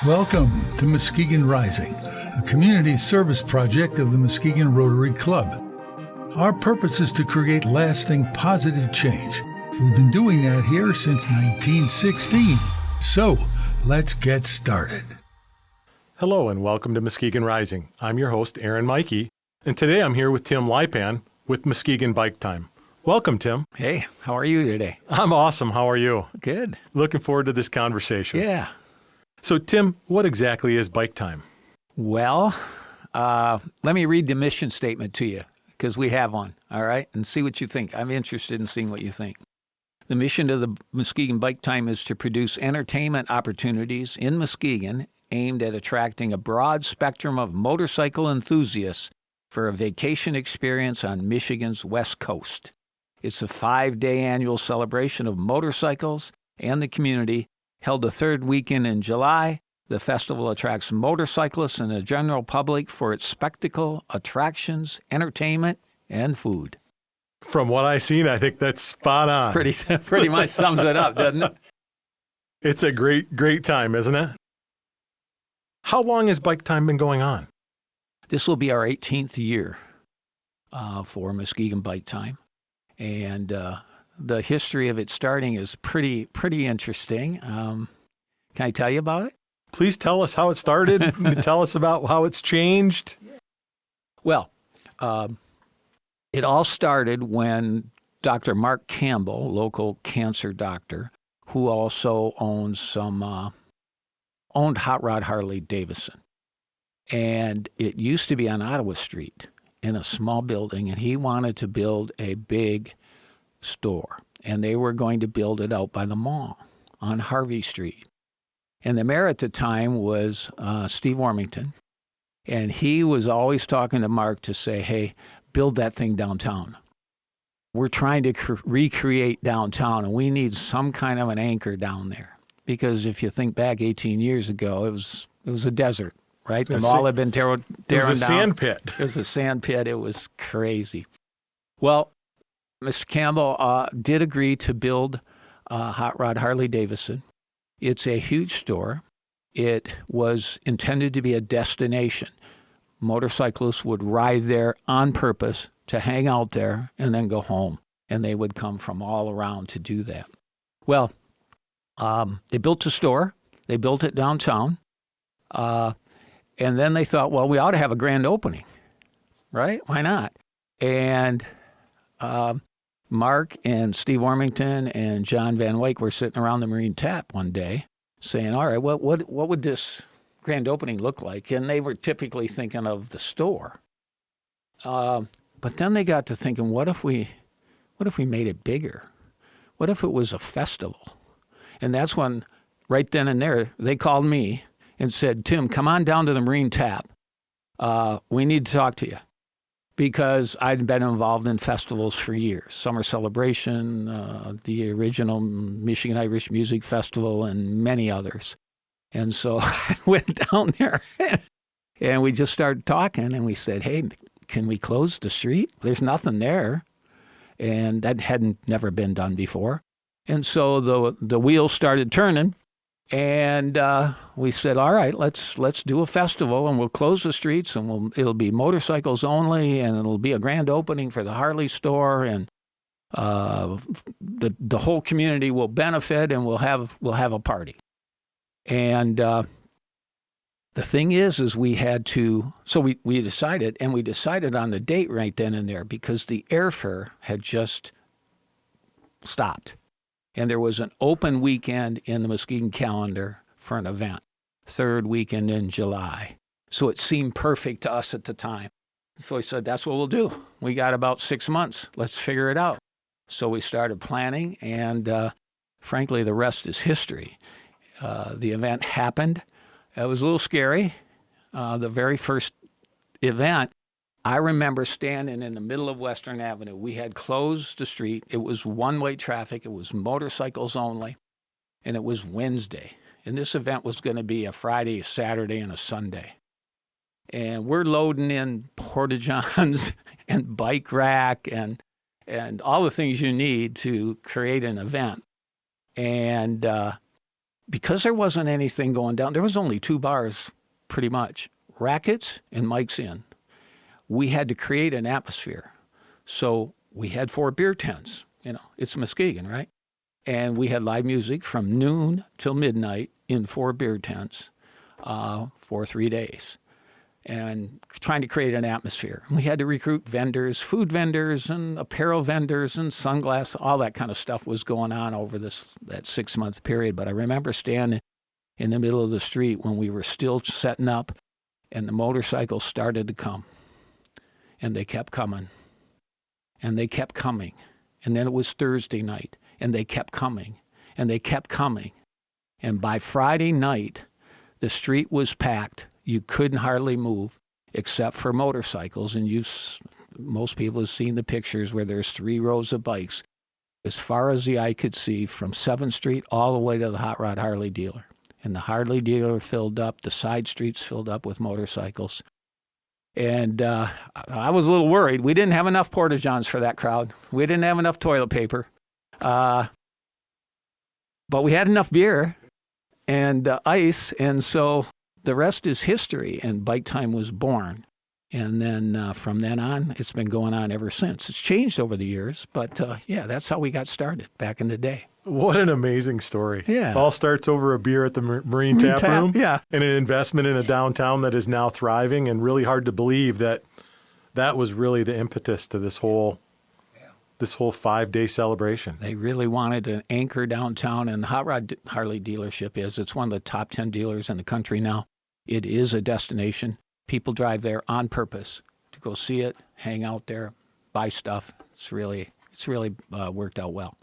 Welcome to Muskegon Rising, a community service project of the Muskegon Rotary Club. Our purpose is to create lasting positive change. We've been doing that here since 1916. So, let's get started. Hello and welcome to Muskegon Rising. I'm your host, Aaron Mikey, and today I'm here with Tim Lipan with Muskegon Bike Time. Welcome, Tim. Hey, how are you today? I'm awesome. How are you? Good. Looking forward to this conversation. Yeah. So, Tim, what exactly is Bike Time? Well, let me read the mission statement to you, because we have one, all right? And see what you think. I'm interested in seeing what you think. The mission of the Muskegon Bike Time is to produce entertainment opportunities in Muskegon aimed at attracting a broad spectrum of motorcycle enthusiasts for a vacation experience on Michigan's West Coast. It's a 5-day annual celebration of motorcycles and the community, held the third weekend in July. The festival attracts motorcyclists and the general public for its spectacle, attractions, entertainment, and food. From what I've seen, I think that's spot on. Pretty much sums it up, doesn't it? It's a great time, isn't it? How long has Bike Time been going on? This will be our 18th year for Muskegon Bike Time. And the history of it starting is pretty interesting. Can I tell you about it? Please tell us how it started. Tell us about how it's changed. Well, it all started when Dr. Mark Campbell, local cancer doctor, who also owns owned Hot Rod Harley-Davidson. And it used to be on Ottawa Street in a small building, and he wanted to build a big store. And they were going to build it out by the mall on Harvey Street. And the mayor at the time was Steve Warmington. And he was always talking to Mark to say, hey, build that thing downtown. We're trying to recreate downtown, and we need some kind of an anchor down there. Because if you think back 18 years ago, it was a desert, right? The mall had been tearing down. It was a sand pit. It was a sand pit. It was crazy. Well, Mr. Campbell did agree to build Hot Rod Harley-Davidson. It's a huge store. It was intended to be a destination. Motorcyclists would ride there on purpose to hang out there and then go home. And they would come from all around to do that. Well, they built a store. They built it downtown. And then they thought, well, we ought to have a grand opening, right? Why not? And Mark and Steve Warmington and John Van Wyck were sitting around the Marine Tap one day saying, all right, what would this grand opening look like? And they were typically thinking of the store. But then they got to thinking, what if we made it bigger? What if it was a festival? And that's when, right then and there, they called me and said, Tim, come on down to the Marine Tap. We need to talk to you. Because I'd been involved in festivals for years. Summer Celebration, the original Michigan Irish Music Festival, and many others. And so I went down there, and we just started talking, and we said, hey, can we close the street? There's nothing there. And that hadn't never been done before. And so the wheels started turning, and we said, all right, let's do a festival, and we'll close the streets, and it'll be motorcycles only, and it'll be a grand opening for the Harley store, and the whole community will benefit, and we'll have a party. And the thing is we had to, so we decided on the date right then and there, because the airfare had just stopped. And there was an open weekend in the Muskegon calendar for an event, third weekend in July. So it seemed perfect to us at the time. So we said, that's what we'll do. We got about 6 months. Let's figure it out. So we started planning, and frankly, the rest is history. The event happened. It was a little scary. The very first event, I remember standing in the middle of Western Avenue. We had closed the street. It was one-way traffic. It was motorcycles only. And it was Wednesday. And this event was going to be a Friday, a Saturday, and a Sunday. And we're loading in porta-johns and bike rack and all the things you need to create an event. And because there wasn't anything going down, there was only 2 bars pretty much, Rackets and Mike's Inn. We had to create an atmosphere. So we had 4 beer tents. It's Muskegon, right? And we had live music from noon till midnight in 4 beer tents for 3 days, and trying to create an atmosphere. We had to recruit vendors, food vendors and apparel vendors and sunglasses, all that kind of stuff was going on over that 6-month period. But I remember standing in the middle of the street when we were still setting up, and the motorcycles started to come. And they kept coming. And they kept coming. And then it was Thursday night, and they kept coming. And they kept coming. And by Friday night, the street was packed. You couldn't hardly move except for motorcycles. And most people have seen the pictures where there's 3 rows of bikes as far as the eye could see from 7th Street all the way to the Hot Rod Harley dealer. And the Harley dealer filled up, the side streets filled up with motorcycles. And I was a little worried. We didn't have enough porta-johns for that crowd. We didn't have enough toilet paper. But we had enough beer and ice, and so the rest is history, and Bike Time was born. And then from then on, it's been going on ever since. It's changed over the years, but yeah, that's how we got started back in the day. What an amazing story. Yeah. All starts over a beer at the Marine Tap Room. Yeah. And an investment in a downtown that is now thriving, and really hard to believe that was really the impetus to this whole 5-day celebration. They really wanted an anchor downtown, and the Hot Rod Harley dealership it's one of the top 10 dealers in the country now. It is a destination. People drive there on purpose to go see it, hang out there, buy stuff. It's really worked out well.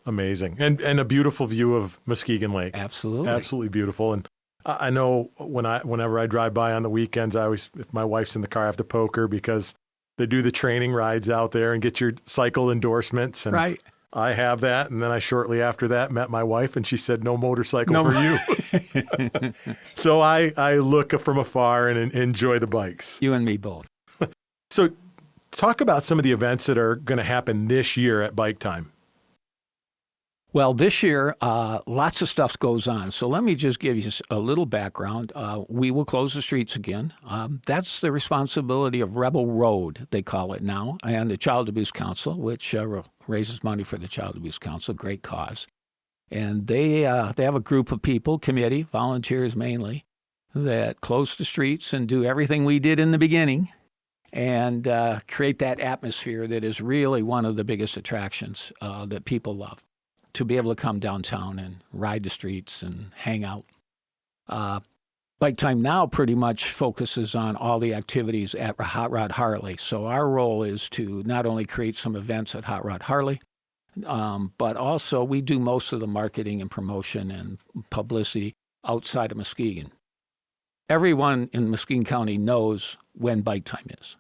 Amazing. And a beautiful view of Muskegon Lake. Absolutely. Absolutely beautiful. And I know whenever I drive by on the weekends, if my wife's in the car, I have to poke her because they do the training rides out there and get your cycle endorsements. And right. I have that. And then I shortly after that met my wife, and she said, no motorcycle for you. So I look from afar and enjoy the bikes. You and me both. So talk about some of the events that are going to happen this year at Bike Time. Well, this year, lots of stuff goes on. So let me just give you a little background. We will close the streets again. That's the responsibility of Rebel Road, they call it now, and the Child Abuse Council, which raises money for the Child Abuse Council, great cause. And they have a group of people, committee, volunteers mainly, that close the streets and do everything we did in the beginning and create that atmosphere that is really one of the biggest attractions that people love. To be able to come downtown and ride the streets and hang out. Bike Time now pretty much focuses on all the activities at Hot Rod Harley. So our role is to not only create some events at Hot Rod Harley, but also we do most of the marketing and promotion and publicity outside of Muskegon. Everyone in Muskegon County knows when Bike Time is.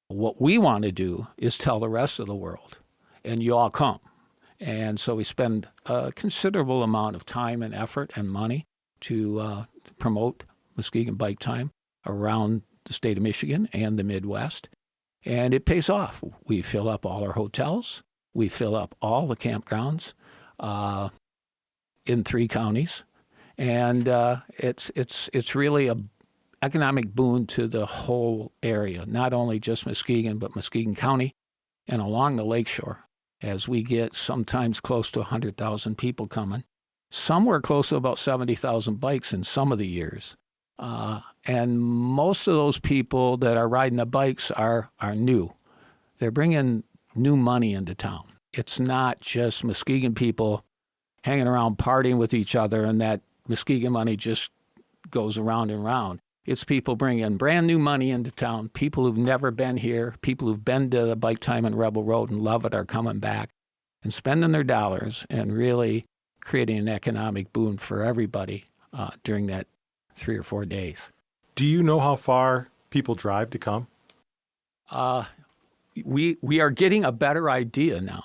What we want to do is tell the rest of the world, and you all come. And so we spend a considerable amount of time and effort and money to promote Muskegon Bike Time around the state of Michigan and the Midwest. And it pays off. We fill up all our hotels. We fill up all the campgrounds in 3 counties. And it's really an economic boon to the whole area, not only just Muskegon, but Muskegon County and along the lakeshore. As we get sometimes close to 100,000 people coming, somewhere close to about 70,000 bikes in some of the years. And most of those people that are riding the bikes are new. They're bringing new money into town. It's not just Muskegon people hanging around partying with each other and that Muskegon money just goes around and round. It's people bringing brand new money into town, people who've never been here, people who've been to the Bike Time and Rebel Road and love it are coming back and spending their dollars and really creating an economic boon for everybody during that 3 or 4 days. Do you know how far people drive to come? We are getting a better idea now.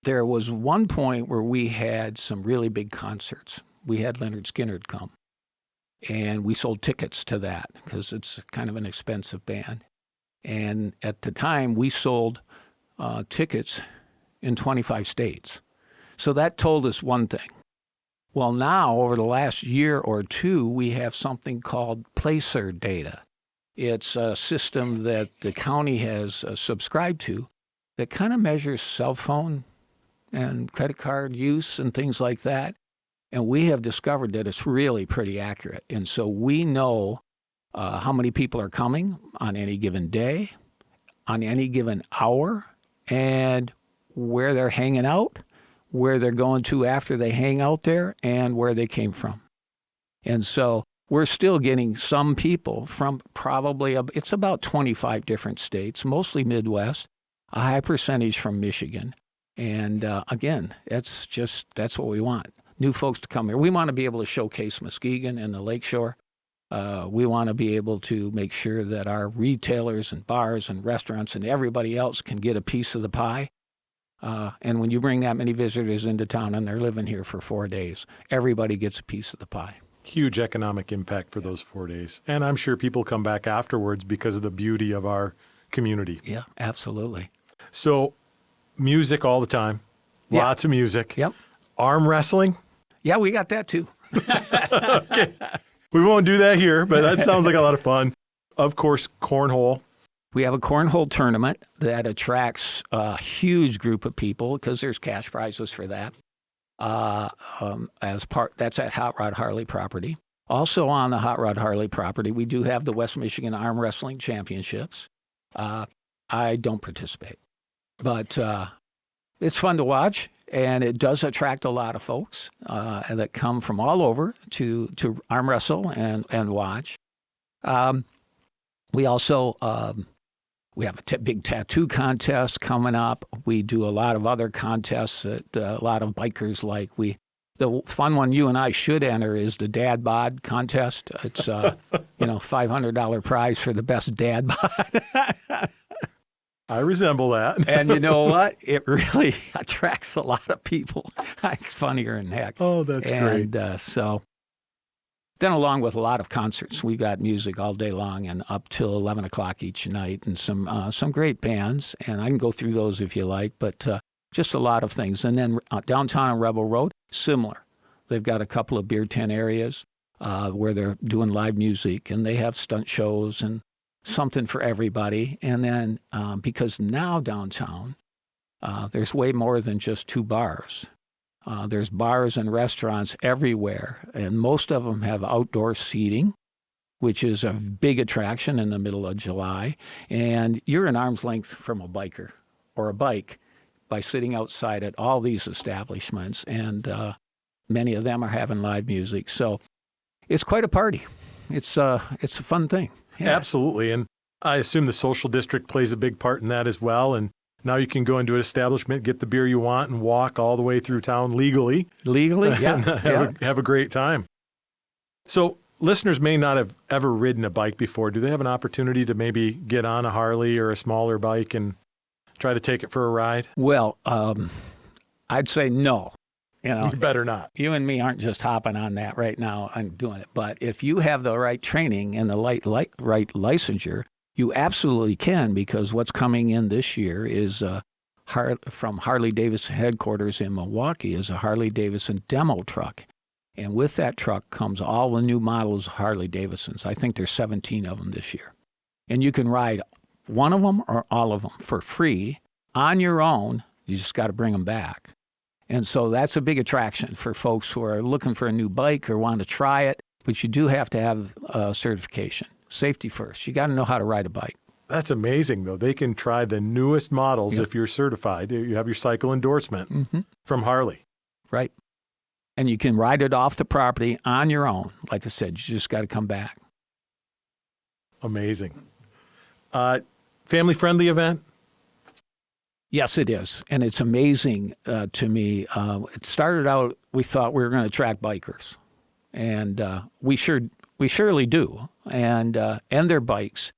There was one point where we had some really big concerts. We had Leonard Skinner come. And we sold tickets to that because it's kind of an expensive band. And at the time, we sold tickets in 25 states. So that told us one thing. Well, now, over the last year or two, we have something called Placer data. It's a system that the county has subscribed to that kind of measures cell phone and credit card use and things like that. And we have discovered that it's really pretty accurate. And so we know how many people are coming on any given day, on any given hour, and where they're hanging out, where they're going to after they hang out there, and where they came from. And so we're still getting some people from probably, it's about 25 different states, mostly Midwest, a high percentage from Michigan. And again, that's what we want. New folks to come here. We want to be able to showcase Muskegon and the Lakeshore. We want to be able to make sure that our retailers and bars and restaurants and everybody else can get a piece of the pie. And when you bring that many visitors into town and they're living here for 4 days, everybody gets a piece of the pie. Huge economic impact for those 4 days. And I'm sure people come back afterwards because of the beauty of our community. Yeah, absolutely. So music all the time, lots of music. Yep. Arm wrestling? Yeah, we got that too. Okay. We won't do that here, but that sounds like a lot of fun. Of course, cornhole. We have a cornhole tournament that attracts a huge group of people because there's cash prizes for that. That's at Hot Rod Harley property. Also on the Hot Rod Harley property, we do have the West Michigan Arm Wrestling Championships. I don't participate, but it's fun to watch, and it does attract a lot of folks that come from all over to arm wrestle and watch. We also we have a big tattoo contest coming up. We do a lot of other contests that a lot of bikers like. The fun one you and I should enter is the dad bod contest. It's $500 prize for the best dad bod. I resemble that. And you know what? It really attracts a lot of people. It's funnier than heck. Oh, that's great. And so then along with a lot of concerts, we got music all day long and up till 11 o'clock each night, and some great bands. And I can go through those if you like, but just a lot of things. And then downtown on Rebel Road, similar. They've got a couple of beer tent areas where they're doing live music, and they have stunt shows and something for everybody. And then because now downtown, there's way more than just two bars. There's bars and restaurants everywhere, and most of them have outdoor seating, which is a big attraction in the middle of July. And you're an arm's length from a biker or a bike by sitting outside at all these establishments, and many of them are having live music. So it's quite a party. It's a fun thing. Yeah. Absolutely. And I assume the social district plays a big part in that as well. And now you can go into an establishment, get the beer you want, and walk all the way through town legally. Legally, yeah. And have a great time. So listeners may not have ever ridden a bike before. Do they have an opportunity to maybe get on a Harley or a smaller bike and try to take it for a ride? Well, I'd say no. You better not. You and me aren't just hopping on that right now and doing it. But if you have the right training and the right licensure, you absolutely can, because what's coming in this year is from Harley-Davidson headquarters in Milwaukee is a Harley-Davidson demo truck. And with that truck comes all the new models of Harley-Davidsons. I think there's 17 of them this year. And you can ride one of them or all of them for free on your own. You just got to bring them back. And so that's a big attraction for folks who are looking for a new bike or want to try it. But you do have to have certification. Safety first. You got to know how to ride a bike. That's amazing, though. They can try the newest models if you're certified. You have your cycle endorsement from Harley. Right. And you can ride it off the property on your own. Like I said, you just got to come back. Amazing. Family-friendly event? Yes, it is. And it's amazing to me. It started out, we thought we were going to attract bikers. And we surely do. And their bikes.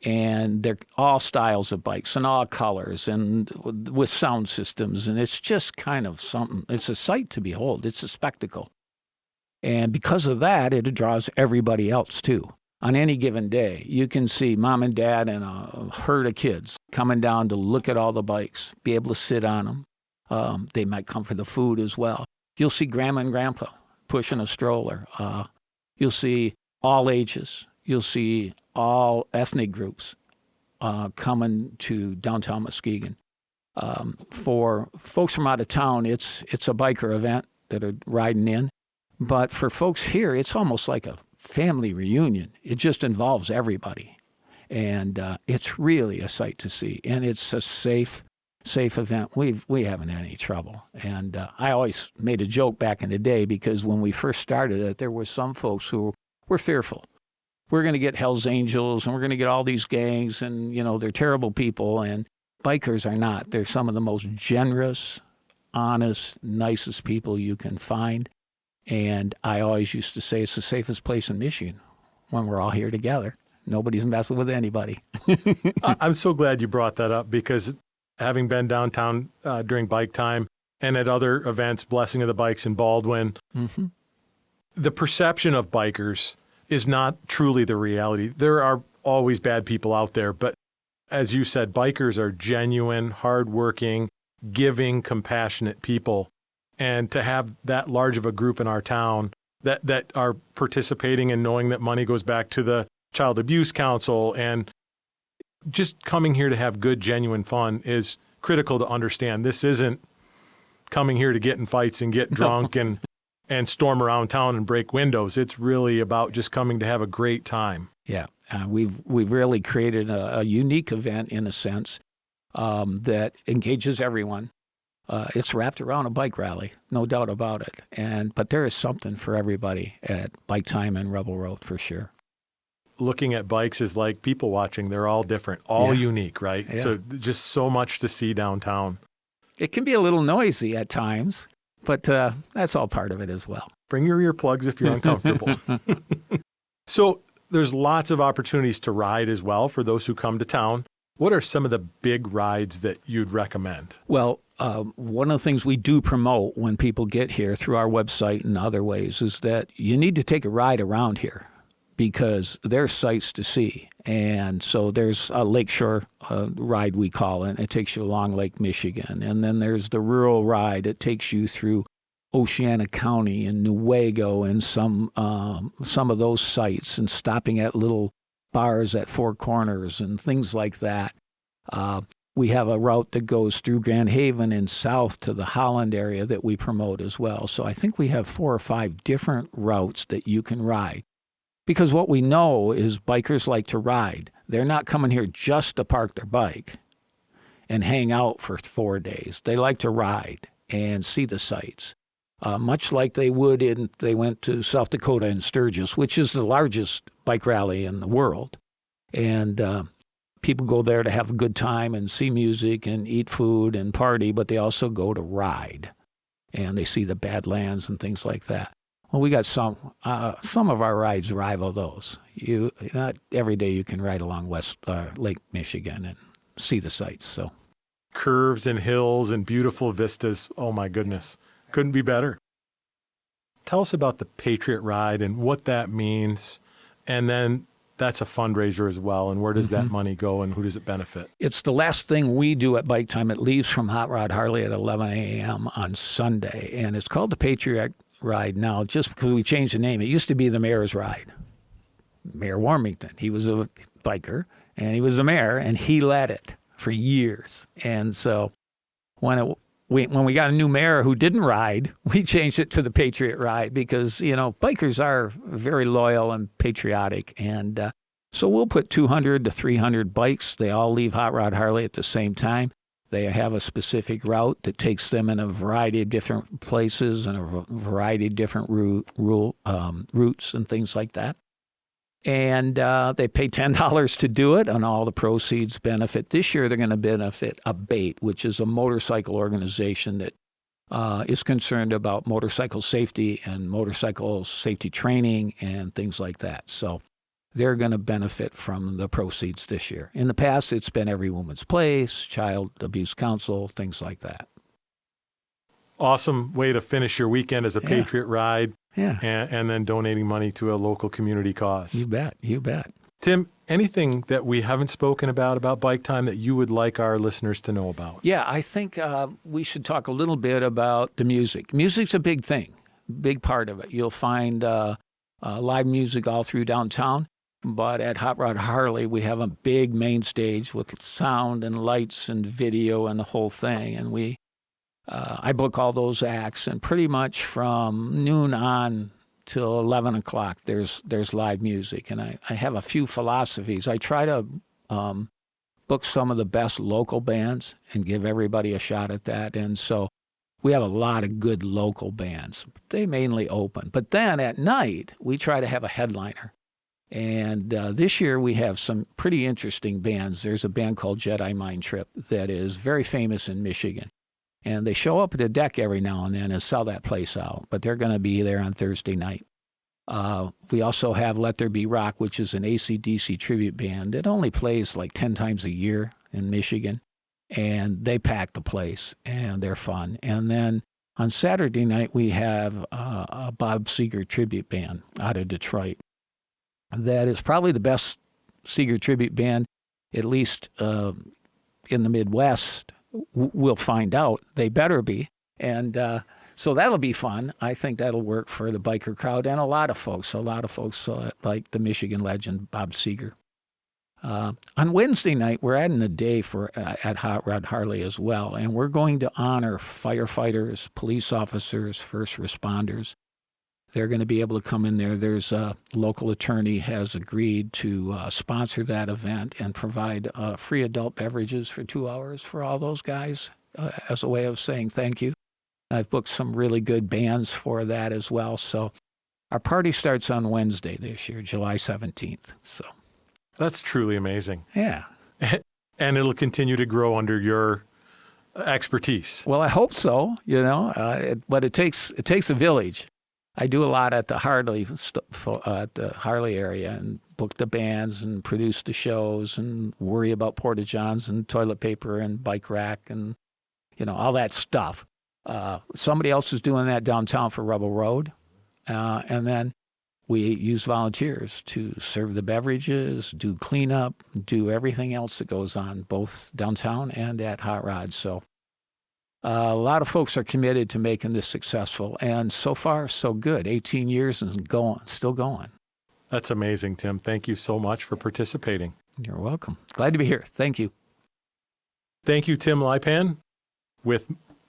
And they're all styles of bikes and all colors and with sound systems. And it's just kind of something. It's a sight to behold. It's a spectacle. And because of that, it draws everybody else, too. On any given day, you can see mom and dad and a herd of kids coming down to look at all the bikes, be able to sit on them. They might come for the food as well. You'll see grandma and grandpa pushing a stroller. You'll see all ages. You'll see all ethnic groups coming to downtown Muskegon. For folks from out of town, it's a biker event that are riding in. But for folks here, it's almost like a family reunion. It just involves everybody. And it's really a sight to see. And it's a safe event. We haven't had any trouble. And I always made a joke back in the day because when we first started it, there were some folks who were fearful. We're going to get Hell's Angels and we're going to get all these gangs and, they're terrible people. And bikers are not. They're some of the most generous, honest, nicest people you can find. And I always used to say it's the safest place in Michigan when we're all here together. Nobody's messing with anybody. I'm so glad you brought that up because having been downtown during bike time and at other events, Blessing of the Bikes in Baldwin, the perception of bikers is not truly the reality. There are always bad people out there, but as you said, bikers are genuine, hardworking, giving, compassionate people. And to have that large of a group in our town that are participating and knowing that money goes back to the Child Abuse Council and just coming here to have good, genuine fun is critical to understand. This isn't coming here to get in fights and get drunk and storm around town and break windows. It's really about just coming to have a great time. Yeah, we've really created a unique event in a sense that engages everyone. It's wrapped around a bike rally, no doubt about it. But there is something for everybody at Bike Time and Rebel Road for sure. Looking at bikes is like people watching. They're all different, all unique, right? Yeah. So just so much to see downtown. It can be a little noisy at times, but that's all part of it as well. Bring your earplugs if you're uncomfortable. So there's lots of opportunities to ride as well for those who come to town. What are some of the big rides that you'd recommend? Well, one of the things we do promote when people get here through our website and other ways is that you need to take a ride around here because there's sights to see. And so there's a lakeshore ride, we call it. It takes you along Lake Michigan. And then there's the rural ride. It takes you through Oceana County and Newaygo and some of those sites and stopping at little bars at Four Corners and things like that. We have a route that goes through Grand Haven and south to the Holland area that we promote as well. So I think we have 4 or 5 different routes that you can ride. Because what we know is bikers like to ride. They're not coming here just to park their bike and hang out for 4 days. They like to ride and see the sights. Much like they would if they went to South Dakota in Sturgis, which is the largest bike rally in the world. And people go there to have a good time and see music and eat food and party, but they also go to ride. And they see the Badlands and things like that. Well, we got some of our rides rival those. Not every day you can ride along Lake Michigan and see the sights. So Curves and hills and beautiful vistas. Oh, my goodness. Couldn't be better. Tell us about the Patriot Ride and what that means. And then that's a fundraiser as well. And where does that money go and who does it benefit? It's the last thing we do at Bike Time. It leaves from Hot Rod Harley at 11 a.m. on Sunday. And it's called the Patriot Ride now just because we changed the name. It used to be the Mayor's Ride. Mayor Warmington, he was a biker and he was the mayor and he led it for years. And so when we got a new mayor who didn't ride, we changed it to the Patriot Ride because, bikers are very loyal and patriotic. And so we'll put 200 to 300 bikes. They all leave Hot Rod Harley at the same time. They have a specific route that takes them in a variety of different places and a variety of different routes and things like that. And they pay $10 to do it, and all the proceeds benefit. This year, they're going to benefit ABATE, which is a motorcycle organization that is concerned about motorcycle safety and motorcycle safety training and things like that. So they're going to benefit from the proceeds this year. In the past, it's been Every Woman's Place, Child Abuse Council, things like that. Awesome way to finish your weekend as a Patriot Ride. Yeah. And then donating money to a local community cause. You bet. Tim, anything that we haven't spoken about Bike Time that you would like our listeners to know about? Yeah, I think we should talk a little bit about the music. Music's a big thing. big part of it. You'll find live music all through downtown, but at Hot Rod Harley, we have a big main stage with sound and lights and video and the whole thing. And I book all those acts, and pretty much from noon on till 11 o'clock, there's live music. And I have a few philosophies. I try to book some of the best local bands and give everybody a shot at that. And so we have a lot of good local bands. They mainly open. But then at night, we try to have a headliner. And this year we have some pretty interesting bands. There's a band called Jedi Mind Trip that is very famous in Michigan. And they show up at the deck every now and then and sell that place out. But they're going to be there on Thursday night. We also have Let There Be Rock, which is an AC/DC tribute band that only plays like 10 times a year in Michigan. And they pack the place, and they're fun. And then on Saturday night, we have a Bob Seger tribute band out of Detroit. That is probably the best Seger tribute band, at least in the Midwest. We'll find out. They better be. And so that'll be fun. I think that'll work for the biker crowd and a lot of folks like the Michigan legend, Bob Seger. On Wednesday night, we're adding a day at Hot Rod Harley as well, and we're going to honor firefighters, police officers, first responders. They're going to be able to come in there. There's a local attorney has agreed to sponsor that event and provide free adult beverages for 2 hours for all those guys as a way of saying thank you. I've booked some really good bands for that as well. So our party starts on Wednesday this year, July 17th. So that's truly amazing. Yeah. And it'll continue to grow under your expertise. Well, I hope so, but it takes a village. I do a lot at the Harley area and book the bands and produce the shows and worry about porta-johns and toilet paper and bike rack and, all that stuff. Somebody else is doing that downtown for Rebel Road. And then we use volunteers to serve the beverages, do cleanup, do everything else that goes on, both downtown and at Hot Rod. So a lot of folks are committed to making this successful. And so far, so good. 18 years and still going. That's amazing, Tim. Thank you so much for participating. You're welcome. Glad to be here. Thank you. Thank you, Tim Lipan, with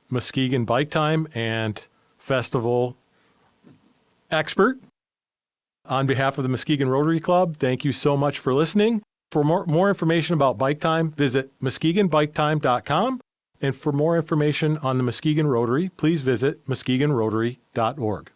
Muskegon Bike Time and Festival expert. On behalf of the Muskegon Rotary Club, thank you so much for listening. For more information about Bike Time, visit muskegonbiketime.com. And for more information on the Muskegon Rotary, please visit muskegonrotary.org.